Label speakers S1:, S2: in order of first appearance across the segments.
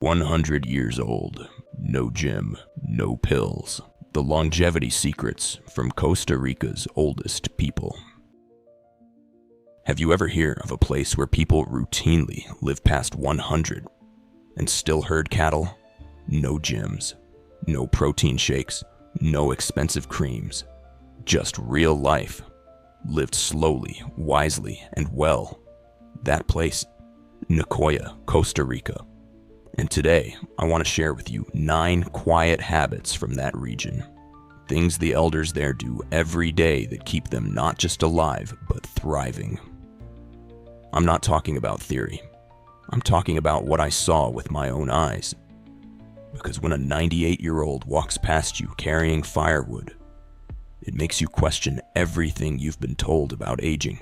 S1: 100 years old, no gym, no pills. The longevity secrets from Costa Rica's oldest people. Have you ever heard of a place where people routinely live past 100 and still herd cattle? No gyms, no protein shakes, no expensive creams. Just real life, lived slowly, wisely, and well. That place, Nicoya, Costa Rica. And today, I want to share with you 9 quiet habits from that region. Things the elders there do every day that keep them not just alive, but thriving. I'm not talking about theory. I'm talking about what I saw with my own eyes. Because when a 98-year-old walks past you carrying firewood, it makes you question everything you've been told about aging.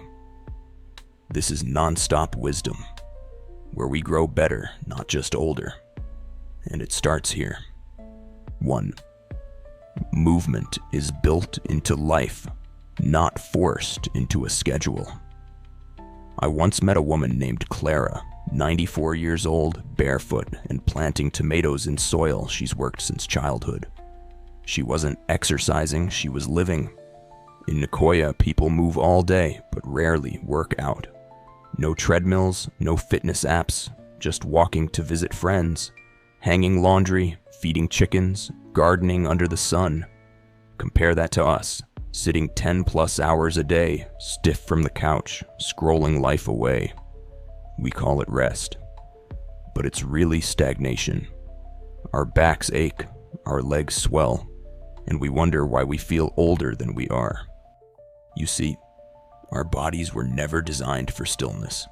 S1: This is Nonstop Wisdom, where we grow better, not just older. And it starts here. 1. Movement is built into life, not forced into a schedule. I once met a woman named Clara, 94 years old, barefoot, and planting tomatoes in soil she's worked since childhood. She wasn't exercising, she was living. In Nicoya, people move all day, but rarely work out. No treadmills, no fitness apps, just walking to visit friends, hanging laundry, feeding chickens, gardening under the sun. Compare that to us, sitting 10+ hours a day, stiff from the couch, scrolling life away. We call it rest, but it's really stagnation. Our backs ache, our legs swell, and we wonder why we feel older than we are. You see, our bodies were never designed for stillness.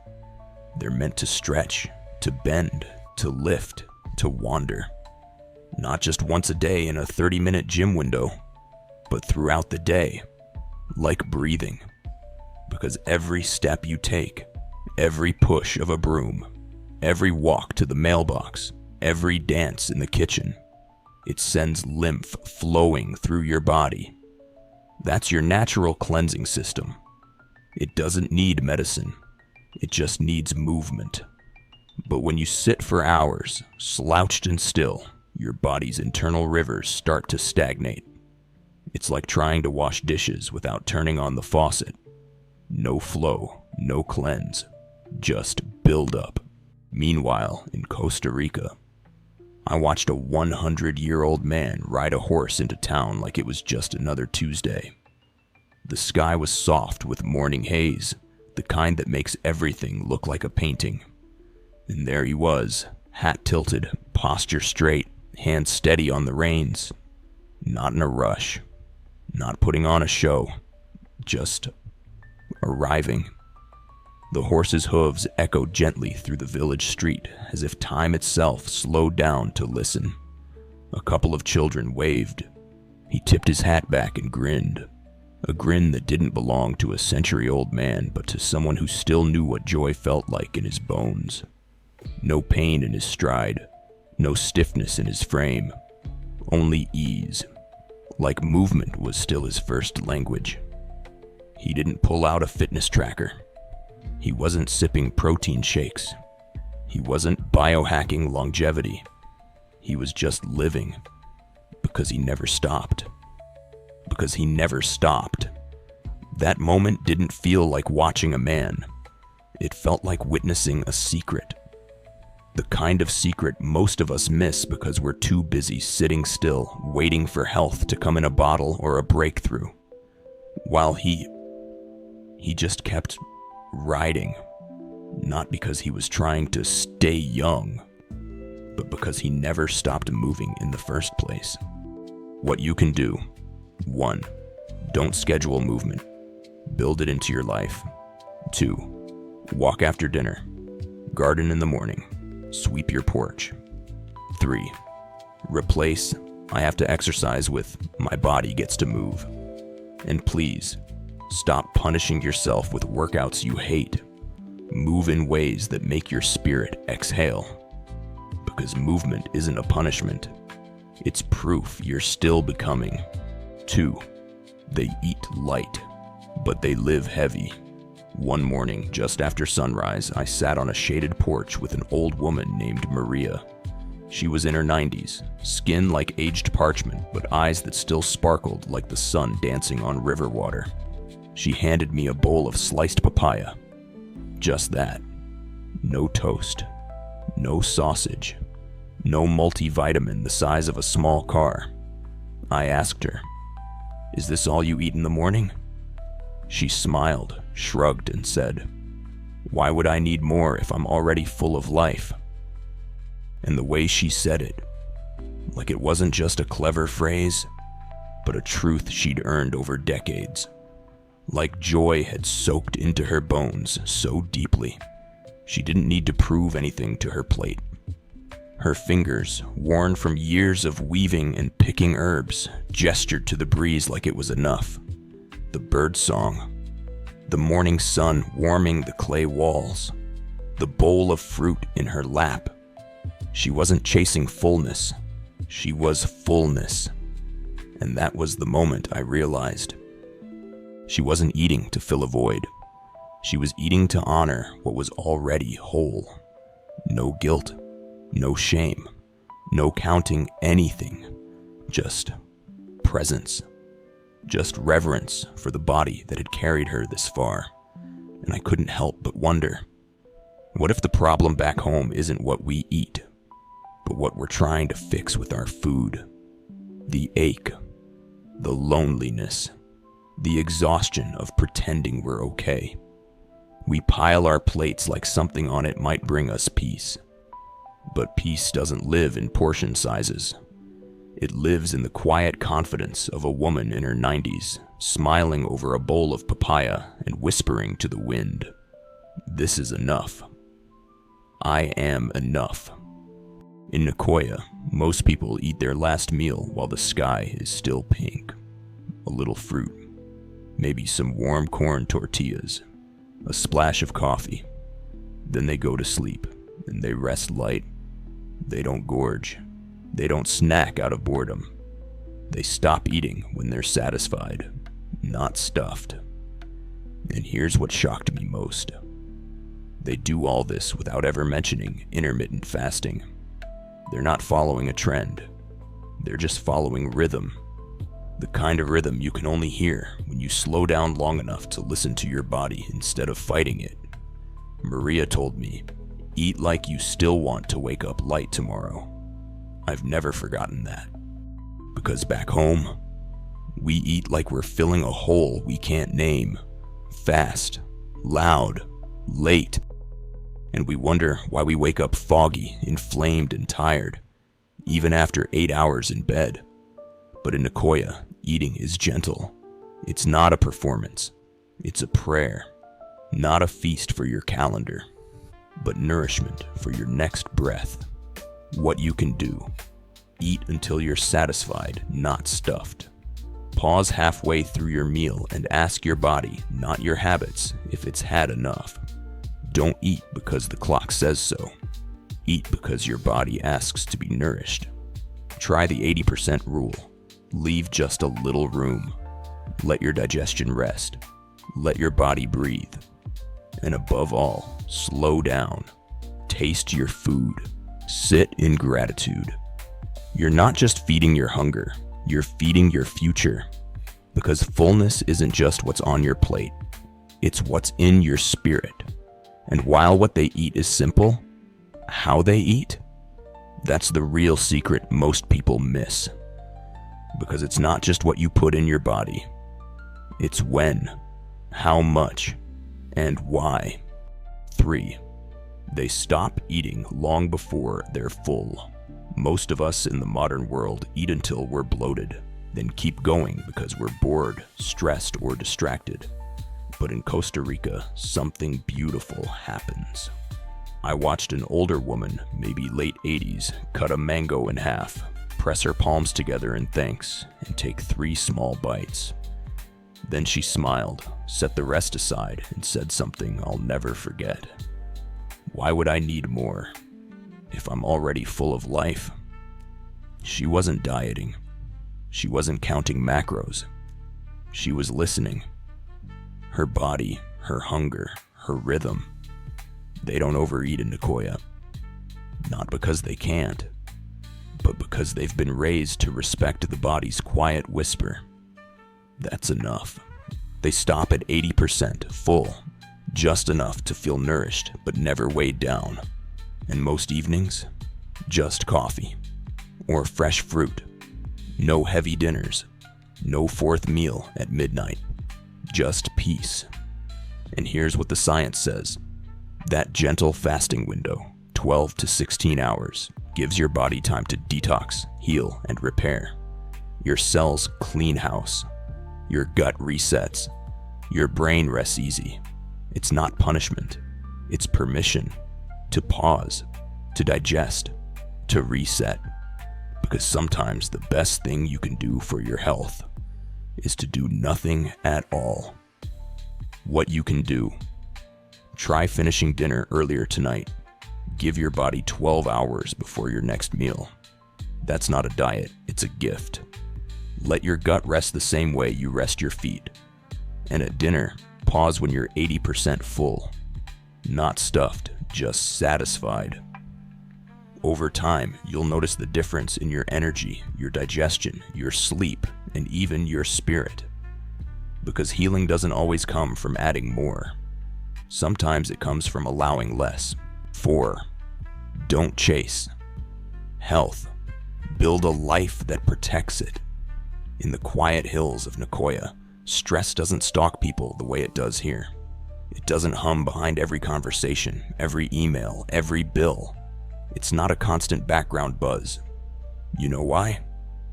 S1: They're meant to stretch, to bend, to lift, to wander. Not just once a day in a 30-minute gym window, but throughout the day, like breathing. Because every step you take, every push of a broom, every walk to the mailbox, every dance in the kitchen, it sends lymph flowing through your body. That's your natural cleansing system. It doesn't need medicine. It just needs movement. But when you sit for hours, slouched and still, your body's internal rivers start to stagnate. It's like trying to wash dishes without turning on the faucet. No flow, no cleanse, just build up. Meanwhile, in Costa Rica, I watched a 100-year-old man ride a horse into town like it was just another Tuesday. The sky was soft with morning haze, the kind that makes everything look like a painting. And there he was, hat tilted, posture straight, hands steady on the reins. Not in a rush, not putting on a show, just arriving. The horse's hooves echoed gently through the village street, as if time itself slowed down to listen. A couple of children waved. He tipped his hat back and grinned. A grin that didn't belong to a century-old man, but to someone who still knew what joy felt like in his bones. No pain in his stride, no stiffness in his frame, only ease. Like movement was still his first language. He didn't pull out a fitness tracker. He wasn't sipping protein shakes. He wasn't biohacking longevity. He was just living, because he never stopped. Because he never stopped. That moment didn't feel like watching a man. It felt like witnessing a secret. The kind of secret most of us miss because we're too busy sitting still, waiting for health to come in a bottle or a breakthrough. While he just kept riding. Not because he was trying to stay young, but because he never stopped moving in the first place. What you can do. 1. Don't schedule movement. Build it into your life. 2. Walk after dinner. Garden in the morning. Sweep your porch. 3. Replace I have to exercise with my body gets to move. And please, stop punishing yourself with workouts you hate. Move in ways that make your spirit exhale. Because movement isn't a punishment. It's proof you're still becoming. 2. They eat light, but they live heavy. One morning, just after sunrise, I sat on a shaded porch with an old woman named Maria. She was in her 90s, skin like aged parchment, but eyes that still sparkled like the sun dancing on river water. She handed me a bowl of sliced papaya. Just that. No toast. No sausage. No multivitamin the size of a small car. I asked her, "Is this all you eat in the morning?" She smiled, shrugged, and said, "Why would I need more if I'm already full of life?" And the way she said it, like it wasn't just a clever phrase, but a truth she'd earned over decades. Like joy had soaked into her bones so deeply, she didn't need to prove anything to her plate. Her fingers, worn from years of weaving and picking herbs, gestured to the breeze like it was enough. The bird song, the morning sun warming the clay walls, the bowl of fruit in her lap. She wasn't chasing fullness, she was fullness. And that was the moment I realized. She wasn't eating to fill a void. She was eating to honor what was already whole. No guilt, no shame, no counting anything, just presence, just reverence for the body that had carried her this far. And I couldn't help but wonder, what if the problem back home isn't what we eat, but what we're trying to fix with our food? The ache, the loneliness, the exhaustion of pretending we're okay. We pile our plates like something on it might bring us peace. But peace doesn't live in portion sizes. It lives in the quiet confidence of a woman in her 90s, smiling over a bowl of papaya and whispering to the wind, "This is enough. I am enough." In Nicoya, most people eat their last meal while the sky is still pink. A little fruit, maybe some warm corn tortillas, a splash of coffee. Then they go to sleep, and they rest light. They don't gorge. They don't snack out of boredom. They stop eating when they're satisfied, not stuffed. And here's what shocked me most. They do all this without ever mentioning intermittent fasting. They're not following a trend. They're just following rhythm. The kind of rhythm you can only hear when you slow down long enough to listen to your body instead of fighting it. Maria told me, "Eat like you still want to wake up light tomorrow." I've never forgotten that. Because back home, we eat like we're filling a hole we can't name. Fast, loud, late. And we wonder why we wake up foggy, inflamed, and tired, even after 8 hours in bed. But in Nicoya, eating is gentle. It's not a performance. It's a prayer. Not a feast for your calendar, but nourishment for your next breath. What you can do. Eat until you're satisfied, not stuffed. Pause halfway through your meal and ask your body, not your habits, if it's had enough. Don't eat because the clock says so. Eat because your body asks to be nourished. Try the 80% rule. Leave just a little room. Let your digestion rest. Let your body breathe. And above all, slow down. Taste your food. Sit in gratitude. You're not just feeding your hunger, you're feeding your future. Because fullness isn't just what's on your plate, it's what's in your spirit. And while what they eat is simple, how they eat, that's the real secret most people miss. Because it's not just what you put in your body, it's when, how much, and why. 3. They stop eating long before they're full. Most of us in the modern world eat until we're bloated, then keep going because we're bored, stressed, or distracted. But in Costa Rica, something beautiful happens. I watched an older woman, maybe late 80s, cut a mango in half, press her palms together in thanks, and take 3 small bites. Then she smiled, set the rest aside, and said something I'll never forget. "Why would I need more if I'm already full of life?" She wasn't dieting. She wasn't counting macros. She was listening. Her body, her hunger, her rhythm. They don't overeat in Nicoya. Not because they can't, but because they've been raised to respect the body's quiet whisper. That's enough. They stop at 80% full, just enough to feel nourished but never weighed down. And most evenings, just coffee or fresh fruit. No heavy dinners, no fourth meal at midnight, just peace. And here's what the science says. That gentle fasting window, 12 to 16 hours, gives your body time to detox, heal, and repair. Your cells clean house. Your gut resets. Your brain rests easy. It's not punishment. It's permission to pause, to digest, to reset. Because sometimes the best thing you can do for your health is to do nothing at all. What you can do. Try finishing dinner earlier tonight. Give your body 12 hours before your next meal. That's not a diet, it's a gift. Let your gut rest the same way you rest your feet. And at dinner, pause when you're 80% full. Not stuffed, just satisfied. Over time, you'll notice the difference in your energy, your digestion, your sleep, and even your spirit. Because healing doesn't always come from adding more. Sometimes it comes from allowing less. 4. Don't chase. Health. Build a life that protects it. In the quiet hills of Nicoya, stress doesn't stalk people the way it does here. It doesn't hum behind every conversation, every email, every bill. It's not a constant background buzz. You know why?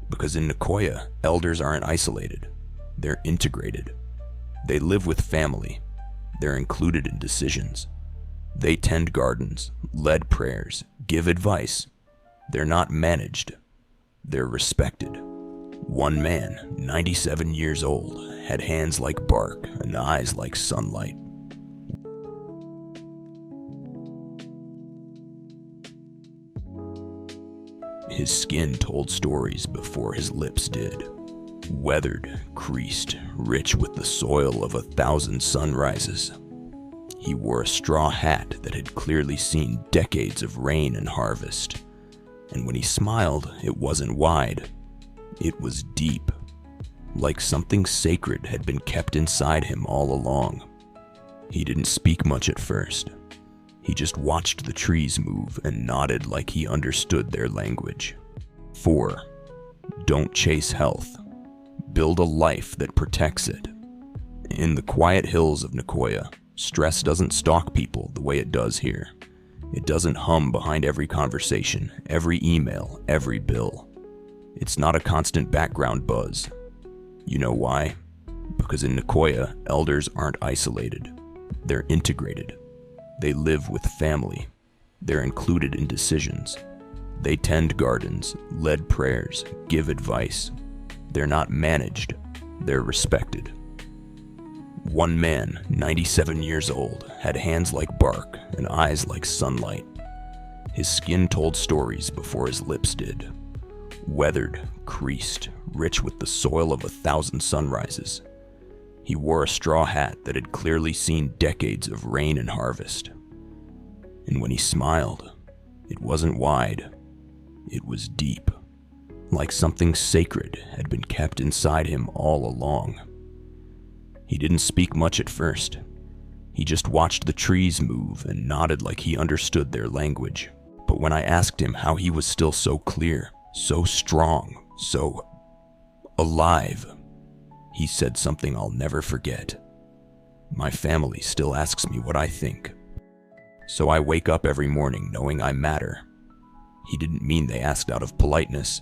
S1: Because in Nicoya, elders aren't isolated. They're integrated. They live with family. They're included in decisions. They tend gardens, lead prayers, give advice. They're not managed. They're respected. One man, 97 years old, had hands like bark and eyes like sunlight. His skin told stories before his lips did. Weathered, creased, rich with the soil of 1,000 sunrises. He wore a straw hat that had clearly seen decades of rain and harvest. And when he smiled, it wasn't wide. It was deep, like something sacred had been kept inside him all along. He didn't speak much at first. He just watched the trees move and nodded like he understood their language. 4. Don't chase health. Build a life that protects it. In the quiet hills of Nicoya, stress doesn't stalk people the way it does here. It doesn't hum behind every conversation, every email, every bill. It's not a constant background buzz. You know why? Because in Nicoya, elders aren't isolated. They're integrated. They live with family. They're included in decisions. They tend gardens, lead prayers, give advice. They're not managed. They're respected. One man, 97 years old, had hands like bark and eyes like sunlight. His skin told stories before his lips did. Weathered, creased, rich with the soil of 1,000 sunrises. He wore a straw hat that had clearly seen decades of rain and harvest. And when he smiled, it wasn't wide. It was deep, like something sacred had been kept inside him all along. He didn't speak much at first. He just watched the trees move and nodded like he understood their language. But when I asked him how he was still so clear, so strong, so alive, he said something I'll never forget. My family still asks me what I think. So I wake up every morning knowing I matter. He didn't mean they asked out of politeness.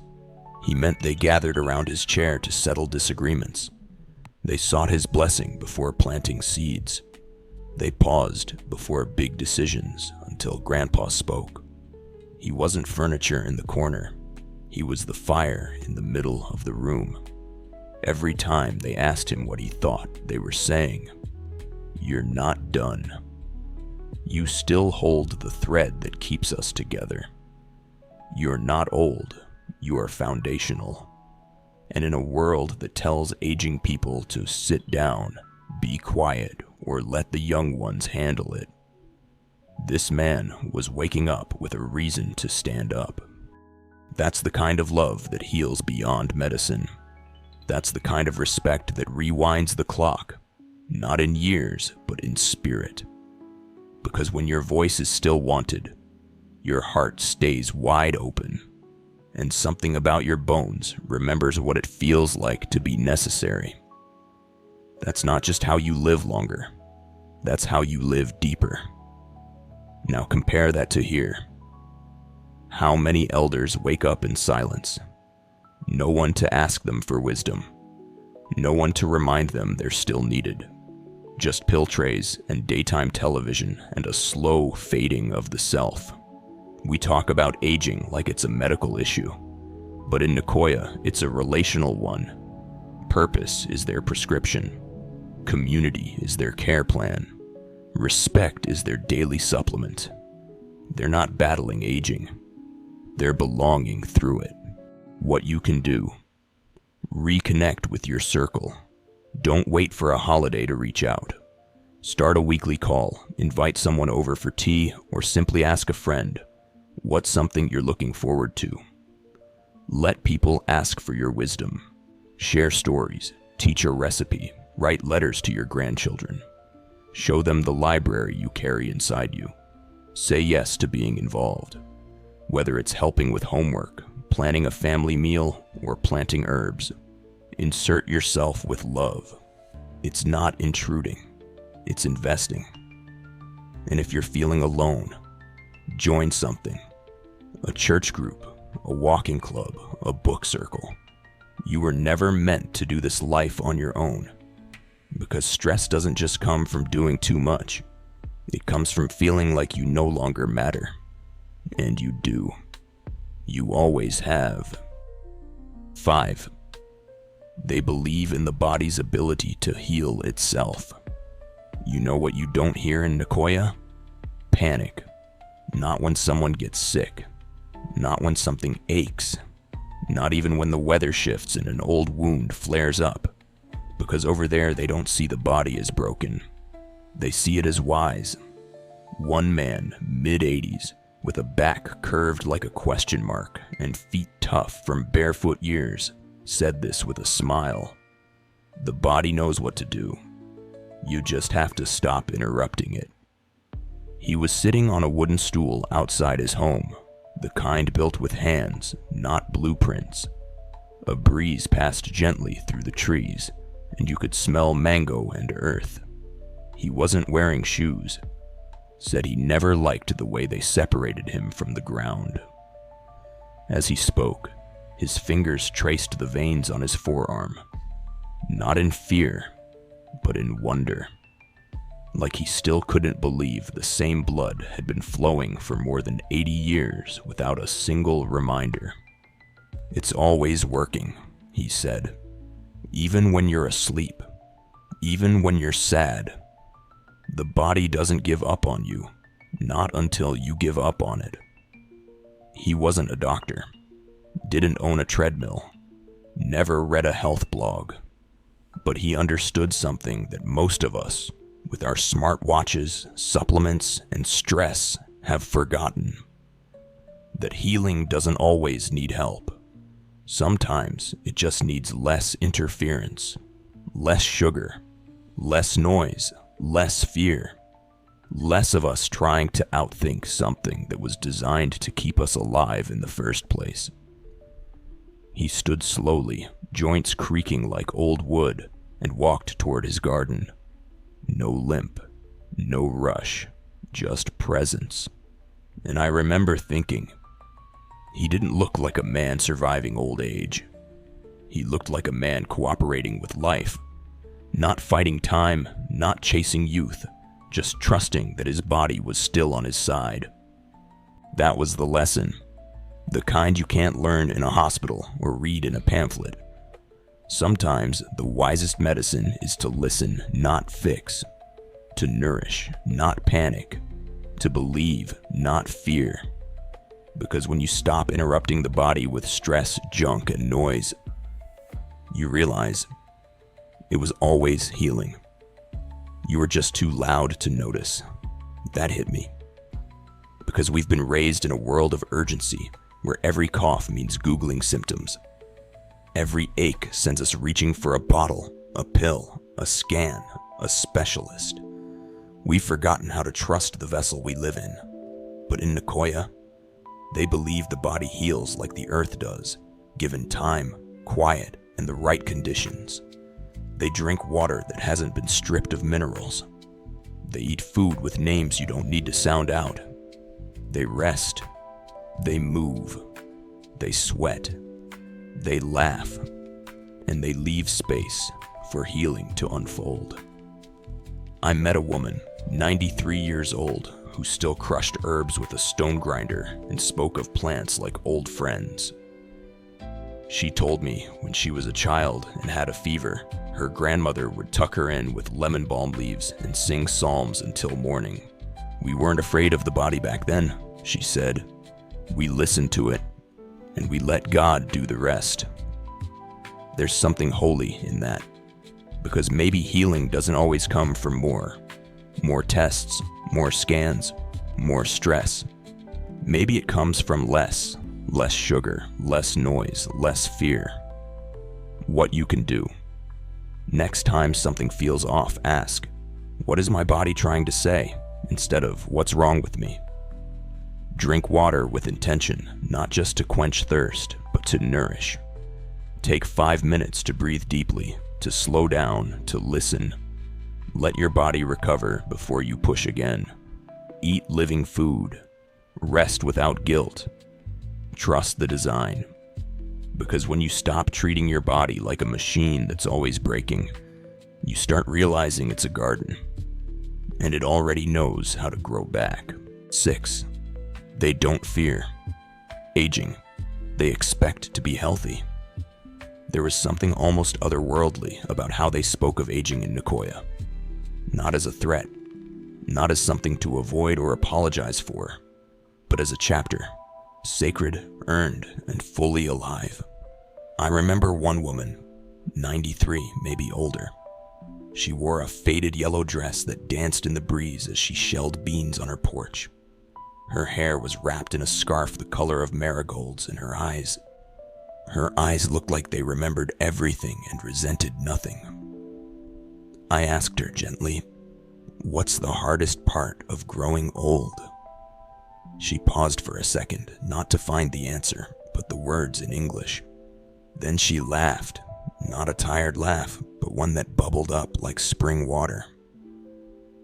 S1: He meant they gathered around his chair to settle disagreements. They sought his blessing before planting seeds. They paused before big decisions until Grandpa spoke. He wasn't furniture in the corner. He was the fire in the middle of the room. Every time they asked him what he thought, they were saying, "You're not done. You still hold the thread that keeps us together. You're not old. You are foundational." And in a world that tells aging people to sit down, be quiet, or let the young ones handle it, this man was waking up with a reason to stand up. That's the kind of love that heals beyond medicine. That's the kind of respect that rewinds the clock, not in years, but in spirit. Because when your voice is still wanted, your heart stays wide open, and something about your bones remembers what it feels like to be necessary. That's not just how you live longer, that's how you live deeper. Now compare that to here. How many elders wake up in silence? No one to ask them for wisdom. No one to remind them they're still needed. Just pill trays and daytime television and a slow fading of the self. We talk about aging like it's a medical issue, but in Nicoya, it's a relational one. Purpose is their prescription. Community is their care plan. Respect is their daily supplement. They're not battling aging. They're belonging through it. What you can do: reconnect with your circle. Don't wait for a holiday to reach out. Start a weekly call, invite someone over for tea, or simply ask a friend, what's something you're looking forward to? Let people ask for your wisdom. Share stories, teach a recipe, write letters to your grandchildren. Show them the library you carry inside you. Say yes to being involved. Whether it's helping with homework, planning a family meal, or planting herbs, insert yourself with love. It's not intruding, it's investing. And if you're feeling alone, join something. A church group, a walking club, a book circle. You were never meant to do this life on your own, because stress doesn't just come from doing too much. It comes from feeling like you no longer matter. And you do. You always have. 5. They believe in the body's ability to heal itself. You know what you don't hear in Nicoya? Panic. Not when someone gets sick. Not when something aches. Not even when the weather shifts and an old wound flares up. Because over there they don't see the body as broken. They see it as wise. One man, mid-80s, with a back curved like a question mark and feet tough from barefoot years, said this with a smile. The body knows what to do. You just have to stop interrupting it. He was sitting on a wooden stool outside his home, the kind built with hands, not blueprints. A breeze passed gently through the trees, and you could smell mango and earth. He wasn't wearing shoes. Said he never liked the way they separated him from the ground. As he spoke, his fingers traced the veins on his forearm, not in fear, but in wonder. Like he still couldn't believe the same blood had been flowing for more than 80 years without a single reminder. It's always working, he said. Even when you're asleep, even when you're sad, the body doesn't give up on you, not until you give up on it. He wasn't a doctor, didn't own a treadmill, never read a health blog, but he understood something that most of us, with our smartwatches, supplements, and stress, have forgotten. That healing doesn't always need help. Sometimes it just needs less interference, less sugar, less noise, less fear, less of us trying to outthink something that was designed to keep us alive in the first place. He stood slowly, joints creaking like old wood, and walked toward his garden. No limp, no rush, just presence. And I remember thinking, he didn't look like a man surviving old age. He looked like a man cooperating with life. Not fighting time, not chasing youth, just trusting that his body was still on his side. That was the lesson. The kind you can't learn in a hospital or read in a pamphlet. Sometimes the wisest medicine is to listen, not fix. To nourish, not panic. To believe, not fear. Because when you stop interrupting the body with stress, junk, and noise, you realize it was always healing. You were just too loud to notice. That hit me. Because we've been raised in a world of urgency, where every cough means Googling symptoms. Every ache sends us reaching for a bottle, a pill, a scan, a specialist. We've forgotten how to trust the vessel we live in. But in Nicoya, they believe the body heals like the earth does, given time, quiet, and the right conditions. They drink water that hasn't been stripped of minerals. They eat food with names you don't need to sound out. They rest. They move. They sweat. They laugh. And they leave space for healing to unfold. I met a woman, 93 years old, who still crushed herbs with a stone grinder and spoke of plants like old friends. She told me when she was a child and had a fever, her grandmother would tuck her in with lemon balm leaves and sing psalms until morning. We weren't afraid of the body back then, she said. We listened to it, and we let God do the rest. There's something holy in that, because maybe healing doesn't always come from more tests, more scans, more stress. Maybe it comes from less sugar, less noise, less fear. What you can do. Next time something feels off, ask, what is my body trying to say, instead of what's wrong with me? Drink water with intention, not just to quench thirst, but to nourish. Take 5 minutes to breathe deeply, to slow down, to listen. Let your body recover before you push again. Eat living food. Rest without guilt. Trust the design. Because when you stop treating your body like a machine that's always breaking, you start realizing it's a garden, and it already knows how to grow back. 6. They don't fear aging. They expect to be healthy. There was something almost otherworldly about how they spoke of aging in Nicoya. Not as a threat, not as something to avoid or apologize for, but as a chapter, sacred, earned, and fully alive. I remember one woman, 93, maybe older. She wore a faded yellow dress that danced in the breeze as she shelled beans on her porch. Her hair was wrapped in a scarf the color of marigolds, and her eyes looked like they remembered everything and resented nothing. I asked her gently, "What's the hardest part of growing old?" She paused for a second, not to find the answer, but the words in English. Then she laughed, not a tired laugh, but one that bubbled up like spring water.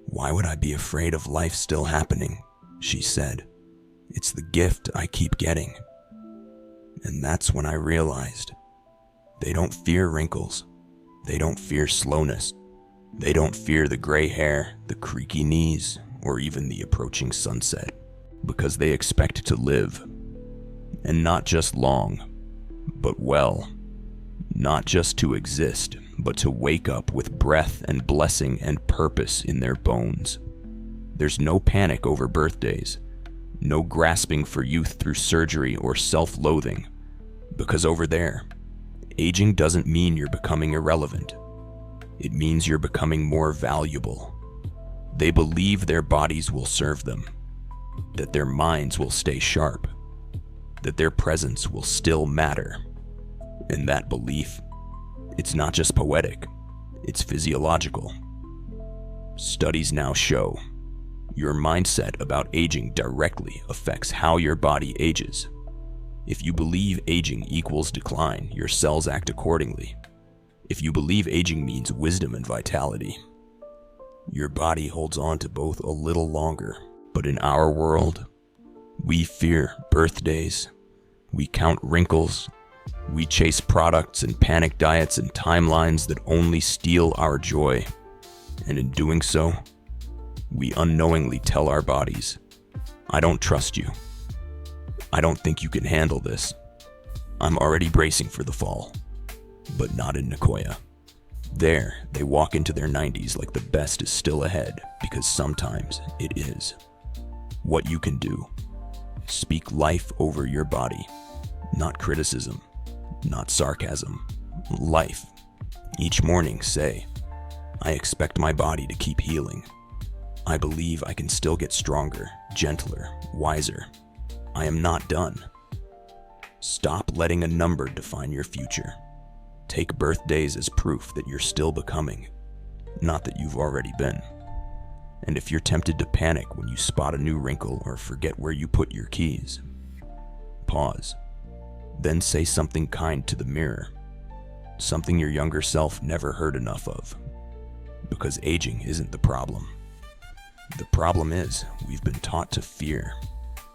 S1: "Why would I be afraid of life still happening?" she said. "It's the gift I keep getting." And that's when I realized, they don't fear wrinkles. They don't fear slowness. They don't fear the gray hair, the creaky knees, or even the approaching sunset, because they expect to live. And not just long, but well. Not just to exist, but to wake up with breath and blessing and purpose in their bones. There's no panic over birthdays, no grasping for youth through surgery or self-loathing, because over there, aging doesn't mean you're becoming irrelevant. It means you're becoming more valuable. They believe their bodies will serve them, that their minds will stay sharp, that their presence will still matter. And that belief, it's not just poetic, it's physiological. Studies now show your mindset about aging directly affects how your body ages. If you believe aging equals decline, your cells act accordingly. If you believe aging means wisdom and vitality, your body holds on to both a little longer. But in our world, we fear birthdays, we count wrinkles, we chase products and panic diets and timelines that only steal our joy. And in doing so, we unknowingly tell our bodies, "I don't trust you. I don't think you can handle this. I'm already bracing for the fall." But not in Nicoya. There, they walk into their 90s like the best is still ahead, because sometimes it is. What you can do. Speak life over your body. Not criticism, not sarcasm. Life. Each morning say, "I expect my body to keep healing. I believe I can still get stronger, gentler, wiser. I am not done. Stop letting a number define your future. Take birthdays as proof that you're still becoming, not that you've already been. And if you're tempted to panic when you spot a new wrinkle or forget where you put your keys, pause. Then say something kind to the mirror, something your younger self never heard enough of. Because aging isn't the problem. The problem is we've been taught to fear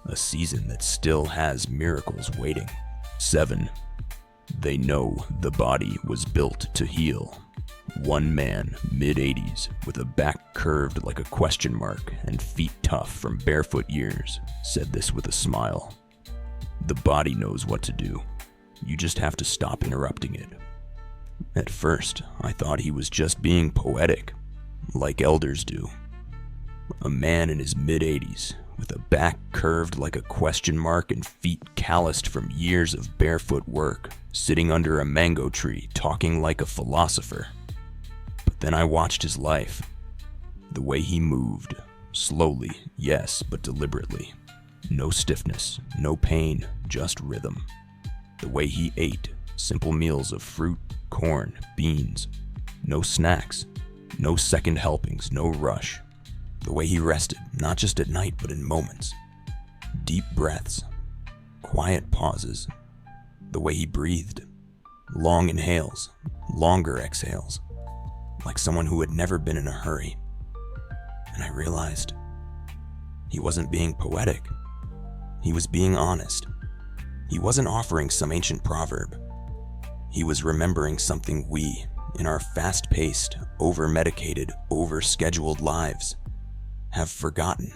S1: a season that still has miracles waiting. 7. They know the body was built to heal. One man, mid-80s, with a back curved like a question mark and feet tough from barefoot years, said this with a smile. The body knows what to do. You just have to stop interrupting it. At first, I thought he was just being poetic, like elders do. A man in his mid-80s, with a back curved like a question mark and feet calloused from years of barefoot work, sitting under a mango tree talking like a philosopher. But then I watched his life. The way he moved, slowly, yes, but deliberately. No stiffness, no pain, just rhythm. The way he ate, simple meals of fruit, corn, beans. No snacks, no second helpings, no rush. The way he rested, not just at night, but in moments. Deep breaths, quiet pauses. The way he breathed, long inhales, longer exhales, like someone who had never been in a hurry. And I realized he wasn't being poetic. He was being honest. He wasn't offering some ancient proverb. He was remembering something we, in our fast-paced, over-medicated, over-scheduled lives, have forgotten.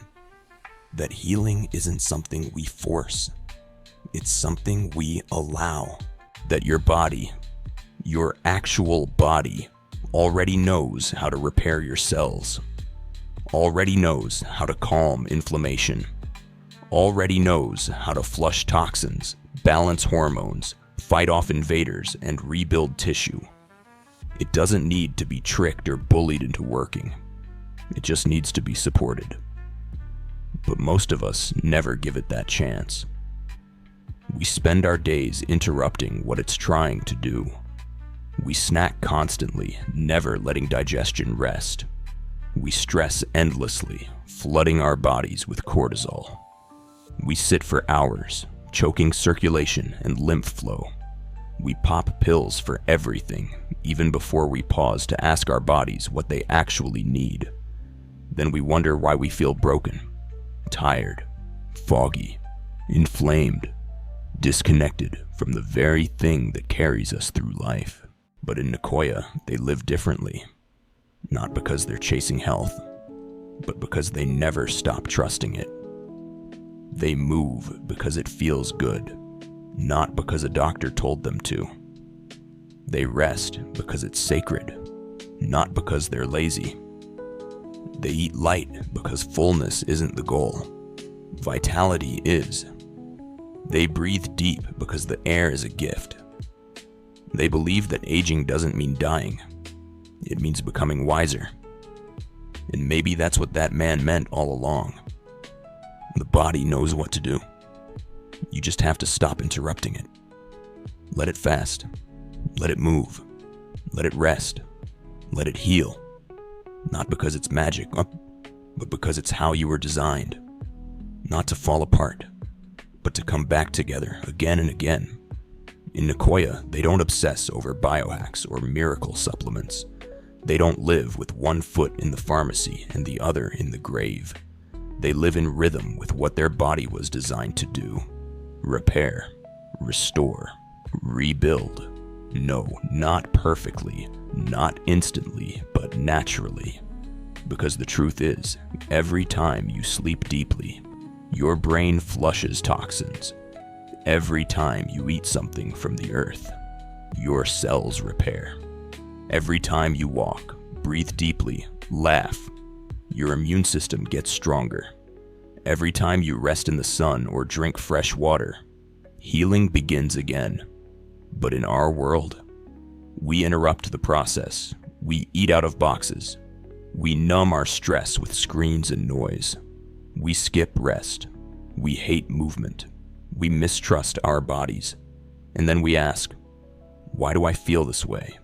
S1: That healing isn't something we force. It's something we allow. That your body, your actual body, already knows how to repair your cells. Already knows how to calm inflammation. Already knows how to flush toxins, balance hormones, fight off invaders, and rebuild tissue. It doesn't need to be tricked or bullied into working. It just needs to be supported. But most of us never give it that chance. We spend our days interrupting what it's trying to do. We snack constantly, never letting digestion rest. We stress endlessly, flooding our bodies with cortisol. We sit for hours, choking circulation and lymph flow. We pop pills for everything, even before we pause to ask our bodies what they actually need. Then we wonder why we feel broken, tired, foggy, inflamed, disconnected from the very thing that carries us through life. But in Nicoya, they live differently. Not because they're chasing health, but because they never stop trusting it. They move because it feels good, not because a doctor told them to. They rest because it's sacred, not because they're lazy. They eat light because fullness isn't the goal. Vitality is. They breathe deep because the air is a gift. They believe that aging doesn't mean dying. It means becoming wiser. And maybe that's what that man meant all along. The body knows what to do. You just have to stop interrupting it. Let it fast. Let it move. Let it rest. Let it heal. Not because it's magic, but because it's how you were designed. Not to fall apart, but to come back together again and again. In Nicoya, they don't obsess over biohacks or miracle supplements. They don't live with one foot in the pharmacy and the other in the grave. They live in rhythm with what their body was designed to do. Repair, restore, rebuild. No, not perfectly, not instantly, but naturally. Because the truth is, every time you sleep deeply, your brain flushes toxins. Every time you eat something from the earth, your cells repair. Every time you walk, breathe deeply, laugh, your immune system gets stronger. Every time you rest in the sun or drink fresh water, healing begins again. But in our world, we interrupt the process. We eat out of boxes. We numb our stress with screens and noise. We skip rest. We hate movement. We mistrust our bodies, and then we ask, why do I feel this way?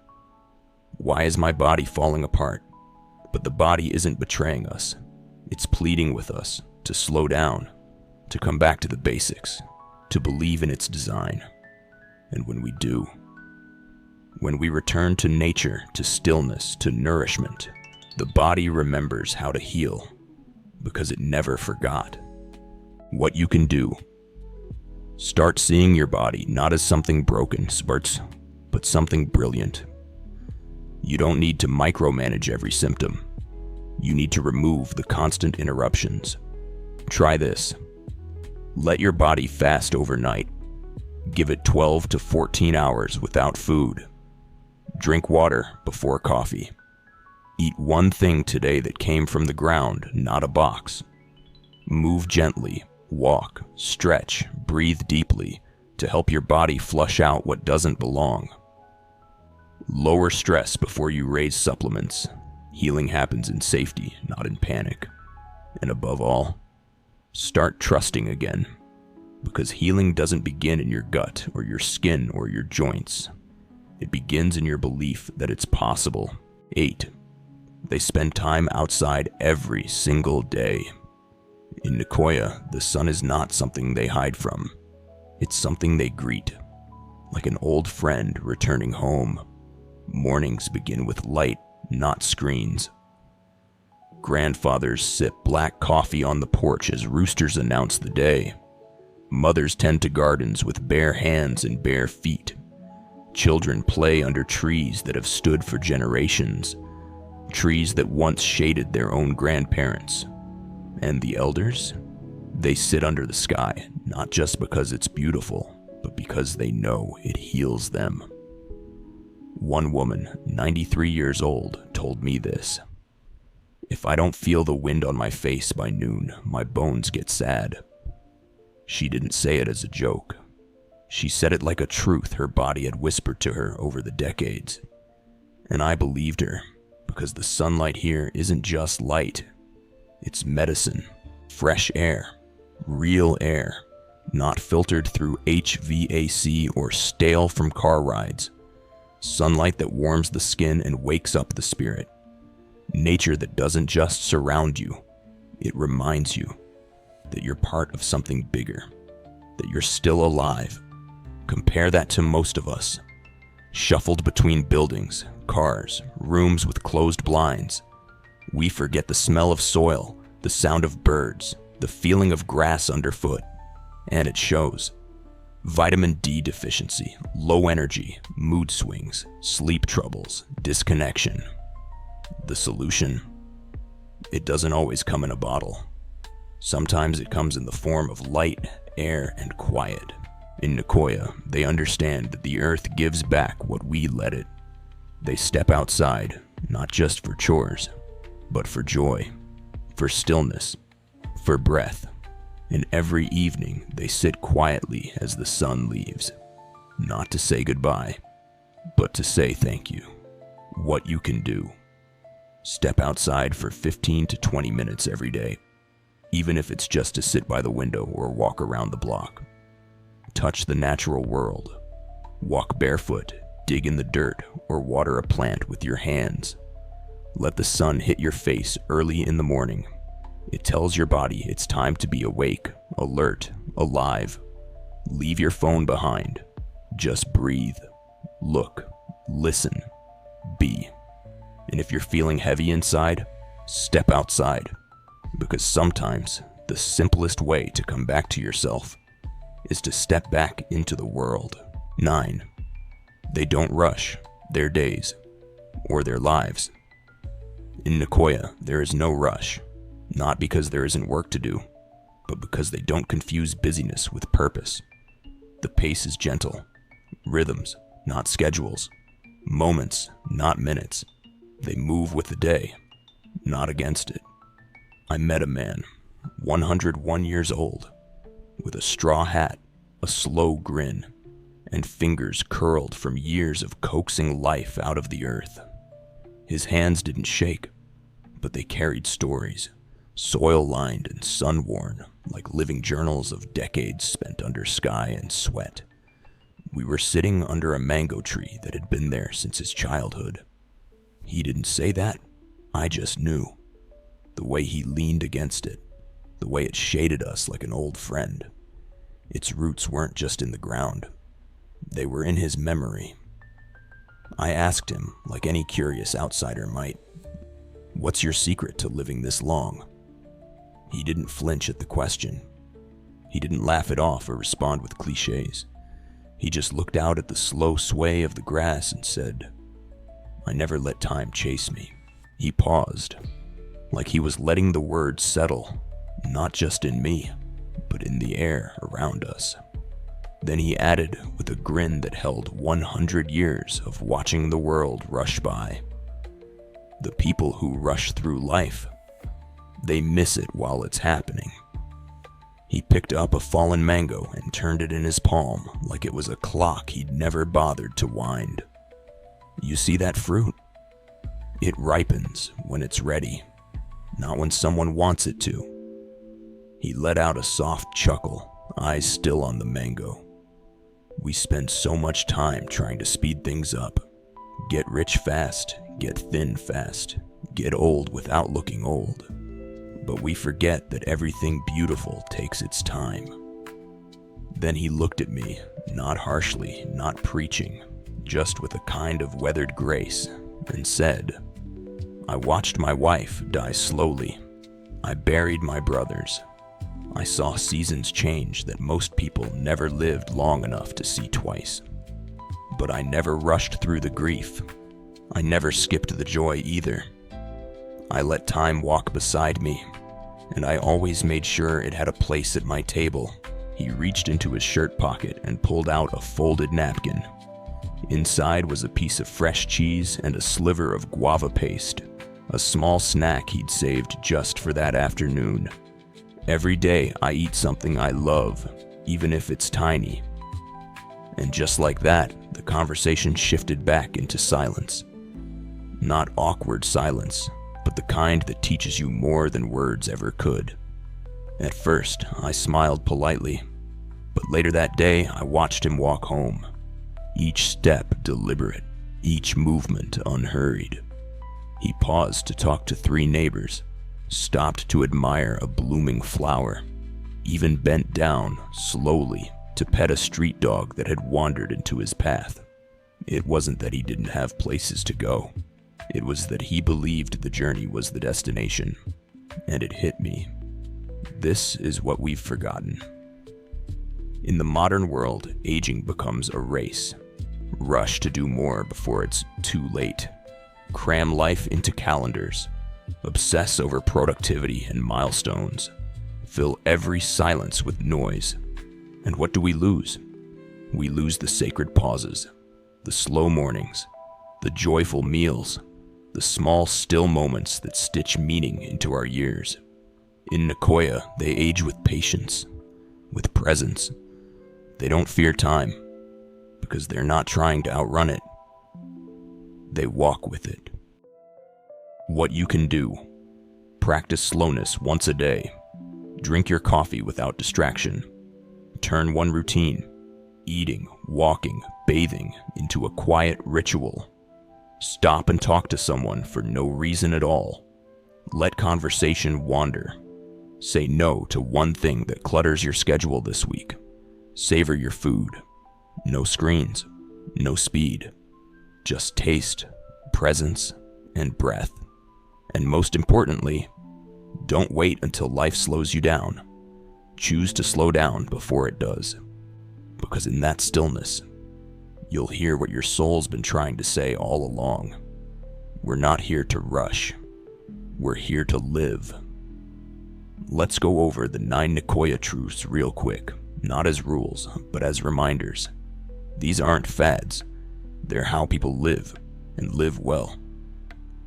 S1: Why is my body falling apart? But the body isn't betraying us. It's pleading with us to slow down, to come back to the basics, to believe in its design. And when we do, when we return to nature, to stillness, to nourishment, the body remembers how to heal because it never forgot. What you can do: start seeing your body not as something broken, but something brilliant. You don't need to micromanage every symptom. You need to remove the constant interruptions. Try this. Let your body fast overnight. Give it 12 to 14 hours without food. Drink water before coffee. Eat one thing today that came from the ground, not a box. Move gently, walk, stretch, breathe deeply to help your body flush out what doesn't belong. Lower stress before you raise supplements. Healing happens in safety, not in panic. And above all, start trusting again, because healing doesn't begin in your gut or your skin or your joints. It begins in your belief that it's possible. 8. They spend time outside every single day. In Nicoya, the sun is not something they hide from. It's something they greet, like an old friend returning home. Mornings begin with light, not screens. Grandfathers sip black coffee on the porch as roosters announce the day. Mothers tend to gardens with bare hands and bare feet. Children play under trees that have stood for generations, trees that once shaded their own grandparents. And the elders? They sit under the sky, not just because it's beautiful, but because they know it heals them. One woman, 93 years old, told me this: "If I don't feel the wind on my face by noon, my bones get sad." She didn't say it as a joke. She said it like a truth her body had whispered to her over the decades. And I believed her, because the sunlight here isn't just light. It's medicine, fresh air, real air, not filtered through HVAC or stale from car rides. Sunlight that warms the skin and wakes up the spirit. Nature that doesn't just surround you, it reminds you that you're part of something bigger, that you're still alive. Compare that to most of us, shuffled between buildings, cars, rooms with closed blinds. We forget the smell of soil, the sound of birds, the feeling of grass underfoot, and it shows. Vitamin D deficiency, low energy, mood swings, sleep troubles, disconnection. The solution? It doesn't always come in a bottle. Sometimes it comes in the form of light, air, and quiet. In Nicoya, they understand that the earth gives back what we let it. They step outside, not just for chores, but for joy, for stillness, for breath. And every evening, they sit quietly as the sun leaves, not to say goodbye, but to say thank you. What you can do: step outside for 15 to 20 minutes every day, even if it's just to sit by the window or walk around the block. Touch the natural world. Walk barefoot, dig in the dirt, or water a plant with your hands. Let the sun hit your face early in the morning. It tells your body it's time to be awake, alert, alive. Leave your phone behind. Just breathe, look, listen, be. And if you're feeling heavy inside, step outside. Because sometimes the simplest way to come back to yourself is to step back into the world. 9. They don't rush their days or their lives. In Nicoya, there is no rush, not because there isn't work to do, but because they don't confuse busyness with purpose. The pace is gentle, rhythms, not schedules, moments, not minutes. They move with the day, not against it. I met a man, 101 years old, with a straw hat, a slow grin, and fingers curled from years of coaxing life out of the earth. His hands didn't shake, but they carried stories soil-lined and sun-worn, like living journals of decades spent under sky and sweat. We were sitting under a mango tree that had been there since his childhood. He didn't say that, I just knew. The way he leaned against it, the way it shaded us like an old friend. Its roots weren't just in the ground, they were in his memory. I asked him, like any curious outsider might, "What's your secret to living this long?" He didn't flinch at the question. He didn't laugh it off or respond with cliches. He just looked out at the slow sway of the grass and said, "I never let time chase me." He paused, like he was letting the words settle, not just in me, but in the air around us. Then he added with a grin that held 100 years of watching the world rush by. The people who rush through life, they miss it while it's happening. He picked up a fallen mango and turned it in his palm like it was a clock he'd never bothered to wind. You see that fruit? It ripens when it's ready, not when someone wants it to. He let out a soft chuckle, eyes still on the mango. We spend so much time trying to speed things up. Get rich fast, get thin fast, get old without looking old. But we forget that everything beautiful takes its time. Then he looked at me, not harshly, not preaching, just with a kind of weathered grace, and said, "I watched my wife die slowly. I buried my brothers. I saw seasons change that most people never lived long enough to see twice. But I never rushed through the grief. I never skipped the joy either. I let time walk beside me, and I always made sure it had a place at my table." He reached into his shirt pocket and pulled out a folded napkin. Inside was a piece of fresh cheese and a sliver of guava paste, a small snack he'd saved just for that afternoon. "Every day I eat something I love, even if it's tiny." And just like that, the conversation shifted back into silence. Not awkward silence, but the kind that teaches you more than words ever could. At first, I smiled politely, but later that day, I watched him walk home. Each step deliberate, each movement unhurried. He paused to talk to 3 neighbors, stopped to admire a blooming flower, even bent down, slowly, to pet a street dog that had wandered into his path. It wasn't that he didn't have places to go. It was that he believed the journey was the destination, and it hit me. This is what we've forgotten. In the modern world, aging becomes a race. Rush to do more before it's too late. Cram life into calendars. Obsess over productivity and milestones. Fill every silence with noise. And what do we lose? We lose the sacred pauses, the slow mornings, the joyful meals, the small, still moments that stitch meaning into our years. In Nicoya, they age with patience, with presence. They don't fear time, because they're not trying to outrun it. They walk with it. What you can do: practice slowness once a day. Drink your coffee without distraction. Turn one routine, eating, walking, bathing, into a quiet ritual. Stop and talk to someone for no reason at all. Let conversation wander. Say no to one thing that clutters your schedule this week. Savor your food. No screens, no speed. Just taste, presence, and breath. And most importantly, don't wait until life slows you down. Choose to slow down before it does. Because in that stillness, you'll hear what your soul's been trying to say all along. We're not here to rush. We're here to live. Let's go over the 9 Nicoya truths real quick, not as rules, but as reminders. These aren't fads. They're how people live, and live well.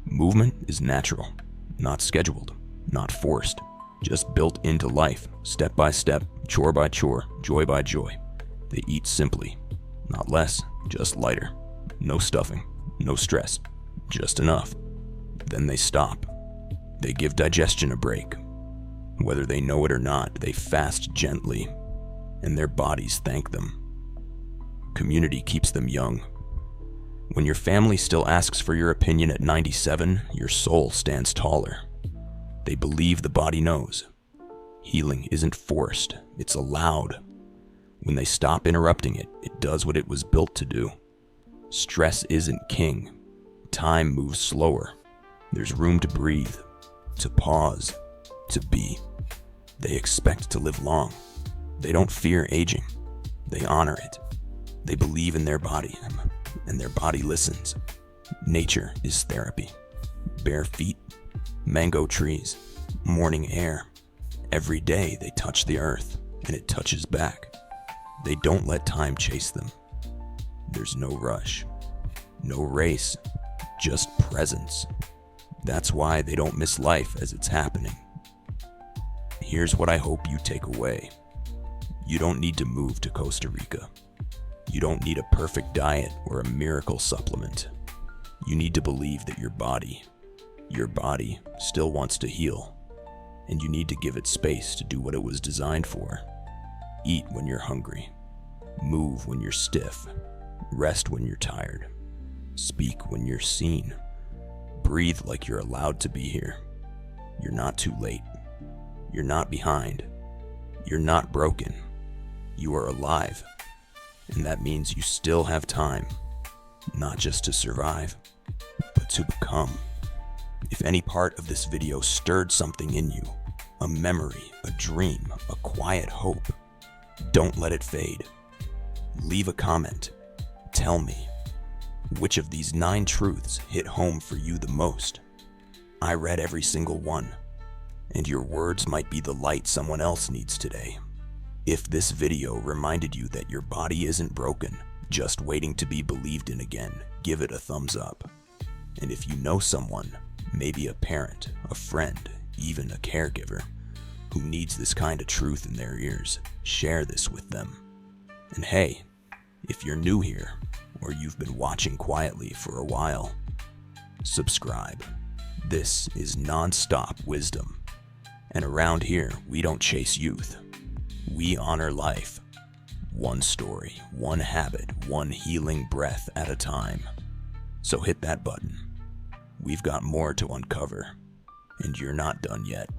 S1: Movement is natural, not scheduled, not forced, just built into life, step by step, chore by chore, joy by joy. They eat simply, not less, just lighter. No stuffing, no stress, just enough. Then they stop. They give digestion a break. Whether they know it or not, they fast gently, and their bodies thank them. Community keeps them young. When your family still asks for your opinion at 97, your soul stands taller. They believe the body knows. Healing isn't forced, it's allowed. When they stop interrupting it, it does what it was built to do. Stress isn't king. Time moves slower. There's room to breathe, to pause, to be. They expect to live long. They don't fear aging. They honor it. They believe in their body, and their body listens. Nature is therapy. Bare feet, mango trees, morning air. Every day they touch the earth, and it touches back. They don't let time chase them. There's no rush, no race, just presence. That's why they don't miss life as it's happening. Here's what I hope you take away. You don't need to move to Costa Rica. You don't need a perfect diet or a miracle supplement. You need to believe that your body still wants to heal, and you need to give it space to do what it was designed for. Eat when you're hungry. Move when you're stiff. Rest when you're tired. Speak when you're seen. Breathe like you're allowed to be here. You're not too late. You're not behind. You're not broken. You are alive. And that means you still have time, not just to survive, but to become. If any part of this video stirred something in you, a memory, a dream, a quiet hope, don't let it fade. Leave a comment. Tell me, which of these 9 truths hit home for you the most? I read every single one, and your words might be the light someone else needs today. If this video reminded you that your body isn't broken, just waiting to be believed in again, give it a thumbs up. And if you know someone, maybe a parent, a friend, even a caregiver, who needs this kind of truth in their ears, share this with them. And hey, if you're new here, or you've been watching quietly for a while, subscribe. This is Nonstop Wisdom. And around here, we don't chase youth. We honor life. One story, one habit, one healing breath at a time. So hit that button. We've got more to uncover, and you're not done yet.